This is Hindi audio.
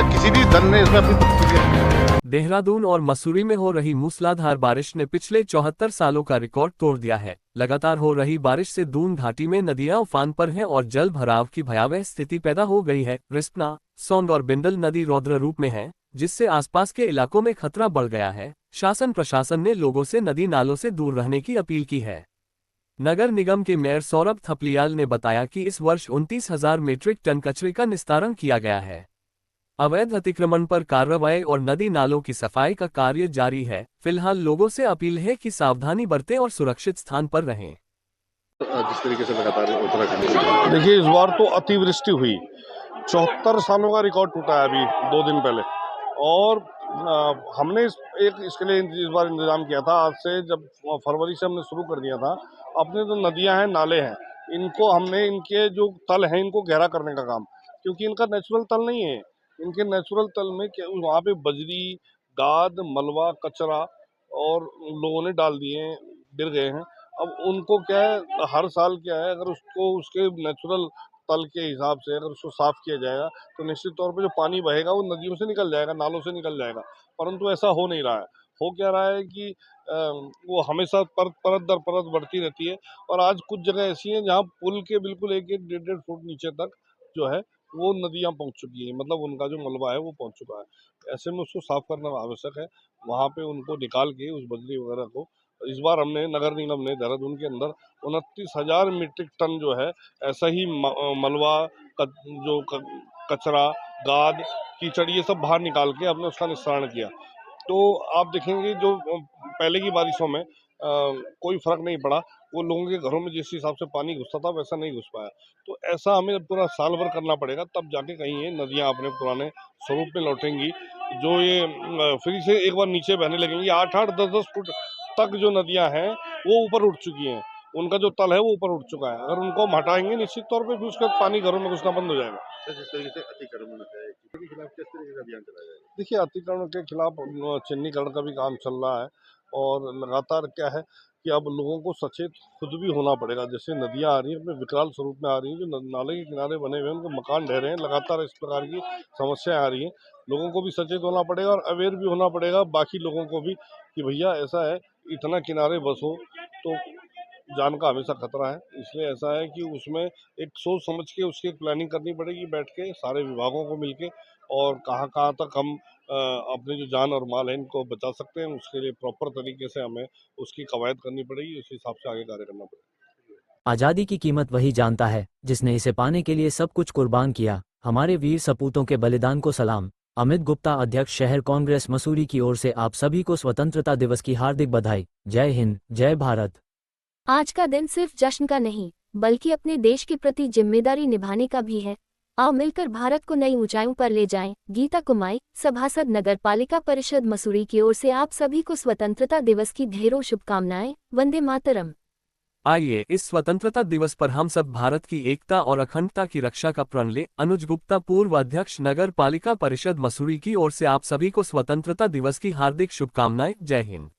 तक किसी भी दल ने इसमें अपनी प्रतिक्रिया। देहरादून और मसूरी में हो रही मूसलाधार बारिश ने पिछले 74 सालों का रिकॉर्ड तोड़ दिया है। लगातार हो रही बारिश से दून घाटी में नदियां उफान पर हैं और जल भराव की भयावह स्थिति पैदा हो गई है। रिस्पना, सोंड और बिंडल नदी रौद्र रूप में है, जिससे आसपास के इलाकों में खतरा बढ़ गया है। शासन प्रशासन ने लोगों से नदी नालों से दूर रहने की अपील की है। नगर निगम के मेयर सौरभ थपलियाल ने बताया कि इस वर्ष 29,000 मीट्रिक टन कचरे का निस्तारण किया गया है। अवैध अतिक्रमण पर कार्रवाई और नदी नालों की सफाई का कार्य जारी है। फिलहाल लोगों से अपील है कि सावधानी बरतें और सुरक्षित स्थान पर रहें। जिस तरीके से लगातार उत्तराखंड, देखिए इस बार तो अतिवृष्टि हुई, 74 सालों का रिकॉर्ड टूटा है अभी 2 दिन पहले। और हमने इसके लिए इस बार इंतजाम किया था। आज से जब फरवरी से हमने शुरू कर दिया था, अपने जो नदियां हैं, नाले हैं, इनको हमने इनके जो तल हैं इनको गहरा करने का काम, क्योंकि इनका नेचुरल तल नहीं है। इनके नेचुरल तल में वहाँ पे बजरी, गाद, मलबा, कचरा और लोगों ने डाल दिए हैं, गिर गए हैं। अब उनको क्या है, हर साल क्या है, अगर उसको उसके नेचुरल तल के हिसाब से अगर उसको साफ किया जाएगा तो निश्चित तौर पे जो पानी बहेगा वो नदियों से निकल जाएगा, नालों से निकल जाएगा। परंतु ऐसा हो नहीं रहा है। हो क्या रहा है कि वो हमेशा परत दर परत बढ़ती रहती है। और आज कुछ जगह ऐसी हैं जहाँ पुल के बिल्कुल 1-1, 1.5 फुट नीचे तक जो है वो नदियाँ पहुँच चुकी हैं, मतलब उनका जो मलबा है वो पहुँच चुका है। ऐसे में उसको साफ करना आवश्यक है। वहाँ पे उनको निकाल के उस बजरी वगैरह को, इस बार हमने नगर निगम ने देहरादून के अंदर 29,000 मीट्रिक टन जो है ऐसा ही मलबा, कचरा, गाद, कीचड़, ये सब बाहर निकाल के हमने उसका निस्तारण किया। तो आप देखेंगे जो पहले की बारिशों में कोई फर्क नहीं पड़ा। वो लोगों के घरों में जिस हिसाब से पानी घुसता था वैसा नहीं घुस पाया। तो ऐसा हमें पूरा साल भर करना पड़ेगा, तब जाके कहीं ये नदियाँ अपने पुराने स्वरूप में लौटेंगी। जो ये फिर से एक बार नीचे बहने लगेंगी। 8-8, 10-10 फुट तक जो नदियाँ हैं वो ऊपर उठ चुकी हैं। उनका जो तल है वो ऊपर उठ चुका है। अगर उनको हम हटाएंगे निश्चित तौर पे फिर उसका पानी घरों में घुसना बंद हो जाएगा। जिस तरीके से अतिक्रमण है, इसके खिलाफ किस तरीके का अभियान चलाया जाएगा? देखिए अतिक्रमण के खिलाफ चिन्हीकरण का भी काम चल रहा है। और लगातार क्या है कि अब लोगों को सचेत खुद भी होना पड़ेगा। जैसे नदियां आ रही हैं अपने विकराल स्वरूप में आ रही हैं, जो नाले के किनारे बने हुए हैं उनके मकान ढह रहे हैं, लगातार इस प्रकार की समस्याएं आ रही हैं। लोगों को भी सचेत होना पड़ेगा और अवेयर भी होना पड़ेगा बाकी लोगों को भी कि भैया ऐसा है, इतना किनारे बसो तो जान का हमेशा खतरा है। इसलिए ऐसा है कि उसमें एक सोच समझ के उसकी एक प्लानिंग करनी पड़ेगी बैठ के सारे विभागों को मिलके, और कहाँ कहाँ तक हम अपने जो जान और माल है इनको बचा सकते हैं, उसके लिए प्रॉपर तरीके से हमें उसकी कवायद करनी पड़ेगी। उस हिसाब से आगे कार्य करना पड़ेगा। आज़ादी की कीमत वही जानता है जिसने इसे पाने के लिए सब कुछ कुर्बान किया। हमारे वीर सपूतों के बलिदान को सलाम। अमित गुप्ता, अध्यक्ष शहर कांग्रेस मसूरी की ओर से आप सभी को स्वतंत्रता दिवस की हार्दिक बधाई। जय हिंद, जय भारत। आज का दिन सिर्फ जश्न का नहीं, बल्कि अपने देश के प्रति जिम्मेदारी निभाने का भी है। आओ मिलकर भारत को नई ऊंचाइयों पर ले जाएं। गीता कुमाई, सभासद, नगर पालिका परिषद मसूरी की ओर से आप सभी को स्वतंत्रता दिवस की ढेरों शुभकामनाएं। वंदे मातरम। आइए इस स्वतंत्रता दिवस पर हम सब भारत की एकता और अखंडता की रक्षा का प्रण लें। अनुज गुप्ता, पूर्व अध्यक्ष, नगर पालिका परिषद मसूरी की ओर से आप सभी को स्वतंत्रता दिवस की हार्दिक शुभकामनाएं। जय हिंद।